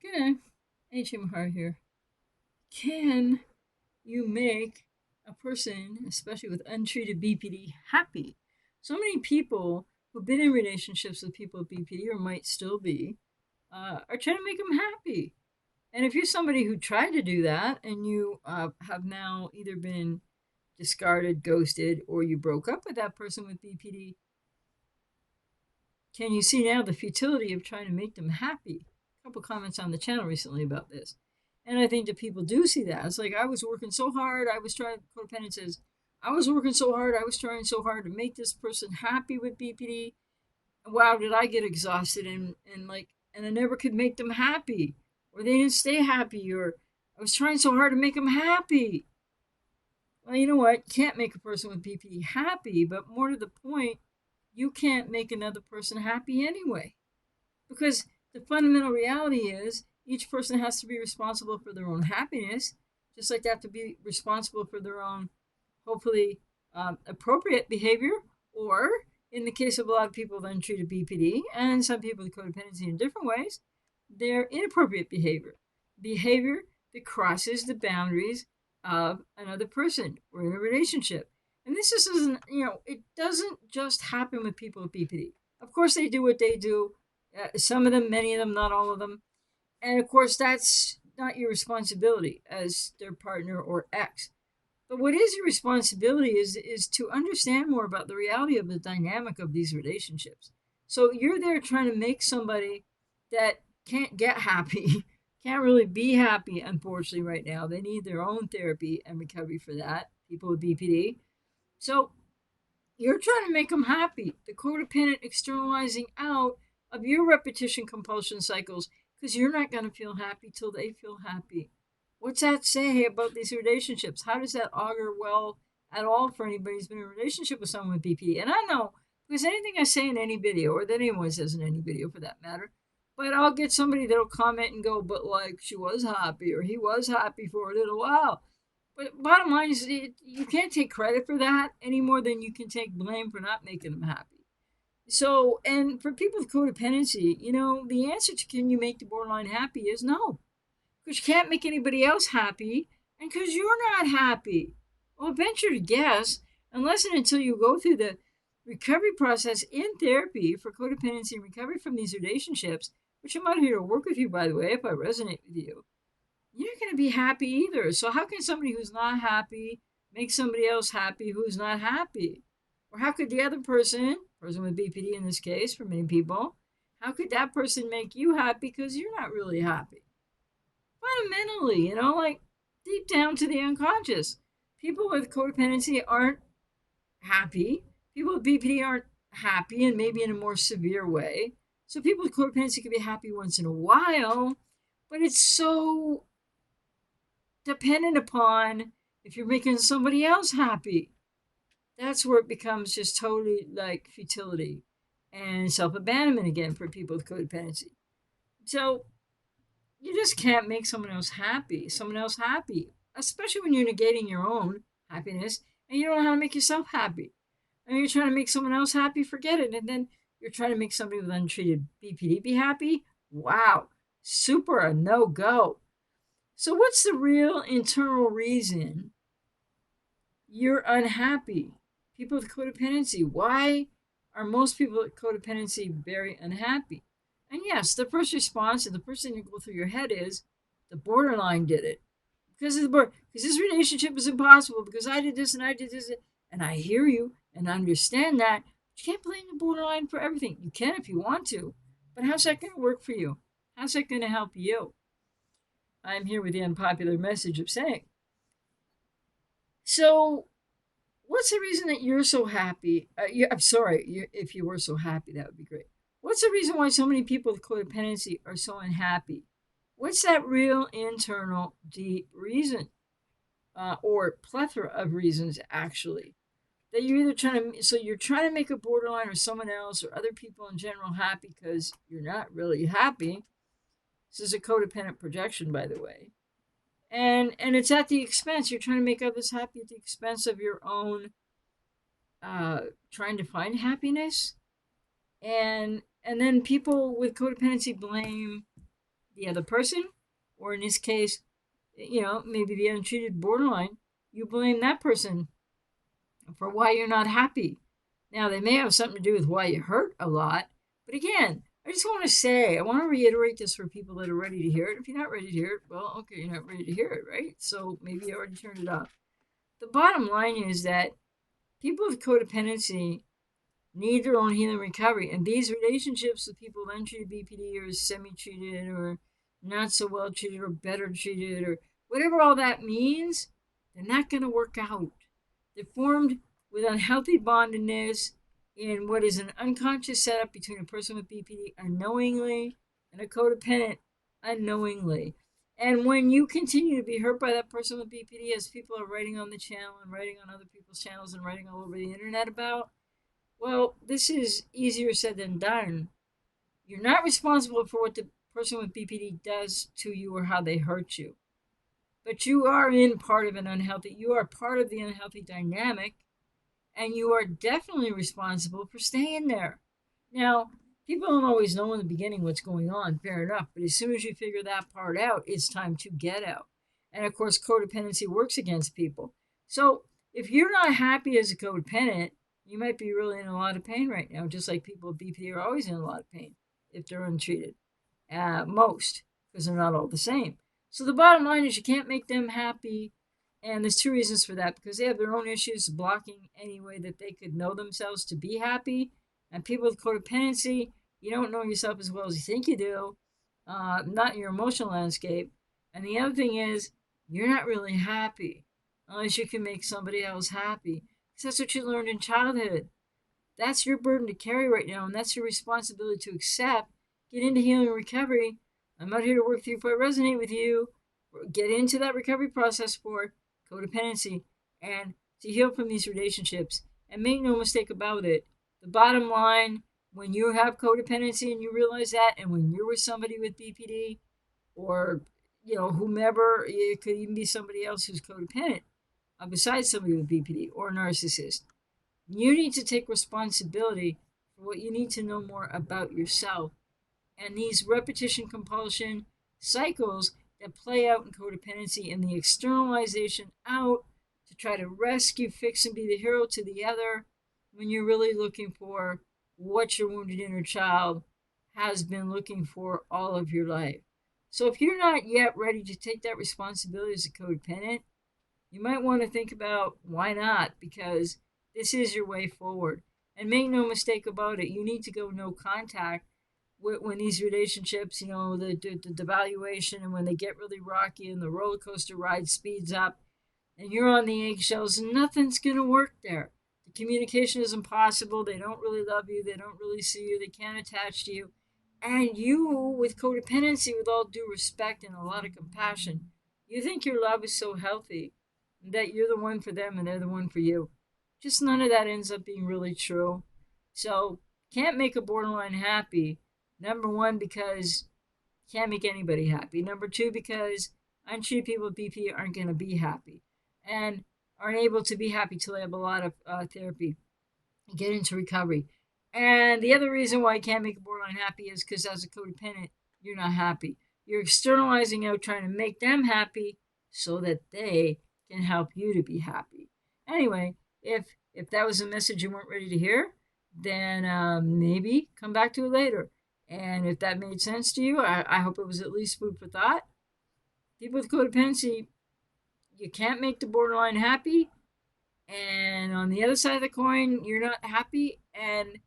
Good. HMR here. Can you make a person, especially with untreated BPD, happy? So many people who've been in relationships with people with BPD, or might still be, are trying to make them happy. And if you're somebody who tried to do that and you have now either been discarded, ghosted, or you broke up with that person with BPD, can you see now the futility of trying to make them happy? A couple comments on the channel recently about this. And I think that people do see that. It's like, I was working so hard. I was trying, codependent says, I was working so hard. I was trying so hard to make this person happy with BPD. Wow, did I get exhausted and I never could make them happy. Or they didn't stay happy. Or I was trying so hard to make them happy. Well, you know what? Can't make a person with BPD happy, but more to the point, you can't make another person happy anyway. Because the fundamental reality is each person has to be responsible for their own happiness, just like they have to be responsible for their own, hopefully, appropriate behavior, or in the case of a lot of people with untreated BPD and some people with codependency in different ways, their inappropriate behavior. Behavior that crosses the boundaries of another person or in a relationship. And this isn't, it doesn't just happen with people with BPD. Of course, they do what they do. Some of them, many of them, not all of them. And of course, that's not your responsibility as their partner or ex. But what is your responsibility is to understand more about the reality of the dynamic of these relationships. So you're there trying to make somebody that can't get happy, can't really be happy, unfortunately, right now. They need their own therapy and recovery for that, people with BPD. So you're trying to make them happy. The codependent externalizing out of your repetition compulsion cycles because you're not going to feel happy till they feel happy. What's that say about these relationships? How does that augur well at all for anybody who's been in a relationship with someone with BPD? And I know because anything I say in any video, or that anyone says in any video for that matter, but I'll get somebody that'll comment and go, but like she was happy or he was happy for a little while. But bottom line is, you can't take credit for that any more than you can take blame for not making them happy. So, and for people with codependency, the answer to can you make the borderline happy is no, because you can't make anybody else happy, and because you're not happy. Well, I venture to guess, unless and until you go through the recovery process in therapy for codependency and recovery from these relationships, which I'm out here to work with you, by the way, if I resonate with you, you're not going to be happy either. So how can somebody who's not happy make somebody else happy who's not happy? Or how could the other person with BPD in this case, for many people, how could that person make you happy because you're not really happy? Fundamentally, like deep down to the unconscious, people with codependency aren't happy. People with BPD aren't happy, and maybe in a more severe way. So people with codependency can be happy once in a while, but it's so dependent upon if you're making somebody else happy. That's where it becomes just totally like futility and self abandonment again for people with codependency. So you just can't make someone else happy, especially when you're negating your own happiness and you don't know how to make yourself happy. And you're trying to make someone else happy, forget it. And then you're trying to make somebody with untreated BPD be happy. Wow, super a no go. So, what's the real internal reason you're unhappy? People with codependency, why are most people with codependency very unhappy? And yes, the first response and the first thing that go through your head is the borderline did it. Because this relationship is impossible because I did this and I did this. And I hear you and understand that. But you can't blame the borderline for everything. You can if you want to. But how's that going to work for you? How's that going to help you? I'm here with the unpopular message of saying. So, what's the reason that you're so happy? I'm sorry, if you were so happy, that would be great. What's the reason why so many people with codependency are so unhappy? What's that real internal deep reason, or plethora of reasons actually? That you're either you're trying to make a borderline or someone else or other people in general happy because you're not really happy. This is a codependent projection, by the way, and it's at the expense. You're trying to make others happy at the expense of your own trying to find happiness, and then people with codependency blame the other person, or in this case, maybe the untreated borderline, you blame that person for why you're not happy. Now, they may have something to do with why you hurt a lot, but again, I just want to say, I want to reiterate this for people that are ready to hear it. If you're not ready to hear it, well, okay, you're not ready to hear it, right? So maybe you already turned it off. The bottom line is that people with codependency need their own healing recovery, and these relationships with people untreated BPD or semi-treated or not so well treated or better treated or whatever all that means, they're not going to work out. They're formed with unhealthy bondedness in what is an unconscious setup between a person with BPD unknowingly and a codependent unknowingly. And when you continue to be hurt by that person with BPD, as people are writing on the channel and writing on other people's channels and writing all over the internet about, well, this is easier said than done. You're not responsible for what the person with BPD does to you or how they hurt you. But you are you are part of the unhealthy dynamic, and you are definitely responsible for staying there. Now, people don't always know in the beginning what's going on, fair enough, but as soon as you figure that part out, it's time to get out. And of course, codependency works against people. So if you're not happy as a codependent, you might be really in a lot of pain right now, just like people with BPD are always in a lot of pain if they're untreated. Most, because they're not all the same. So the bottom line is you can't make them happy. And there's two reasons for that, because they have their own issues blocking any way that they could know themselves to be happy. And people with codependency, you don't know yourself as well as you think you do, not in your emotional landscape. And the other thing is, you're not really happy unless you can make somebody else happy. Because that's what you learned in childhood. That's your burden to carry right now, and that's your responsibility to accept. Get into healing and recovery. I'm not here to work with you if I resonate with you. Get into that recovery process for codependency and to heal from these relationships. And make no mistake about it, the bottom line, when you have codependency and you realize that, and when you're with somebody with BPD or whomever, it could even be somebody else who's codependent besides somebody with BPD or a narcissist, you need to take responsibility for what you need to know more about yourself. And these repetition compulsion cycles that play out in codependency and the externalization out to try to rescue, fix, and be the hero to the other, when you're really looking for what your wounded inner child has been looking for all of your life. So if you're not yet ready to take that responsibility as a codependent, you might want to think about why not, because this is your way forward. And make no mistake about it, you need to go no contact when these relationships, the devaluation, and when they get really rocky and the roller coaster ride speeds up and you're on the eggshells, nothing's going to work there. The communication is impossible. They don't really love you. They don't really see you. They can't attach to you. And you, with codependency, with all due respect and a lot of compassion, you think your love is so healthy that you're the one for them and they're the one for you. Just none of that ends up being really true. So, can't make a borderline happy. Number one, because can't make anybody happy. Number two, because untreated people with BP aren't going to be happy and aren't able to be happy till they have a lot of therapy and get into recovery. And the other reason why I can't make a borderline happy is because as a codependent, you're not happy. You're externalizing out trying to make them happy so that they can help you to be happy. Anyway, if that was a message you weren't ready to hear, then maybe come back to it later. And if that made sense to you, I hope it was at least food for thought. People with codependency, you can't make the borderline happy. And on the other side of the coin, you're not happy. And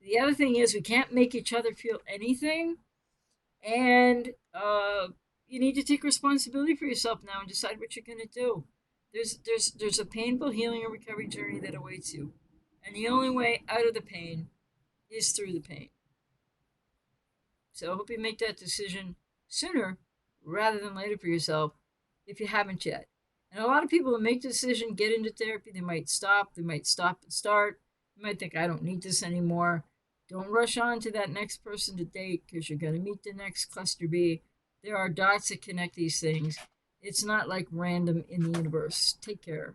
the other thing is, we can't make each other feel anything. And you need to take responsibility for yourself now and decide what you're going to do. There's a painful healing and recovery journey that awaits you. And the only way out of the pain is through the pain. So I hope you make that decision sooner rather than later for yourself if you haven't yet. And a lot of people that make the decision, get into therapy, they might stop and start. You might think, I don't need this anymore. Don't rush on to that next person to date because you're going to meet the next cluster B. There are dots that connect these things. It's not like random in the universe. Take care.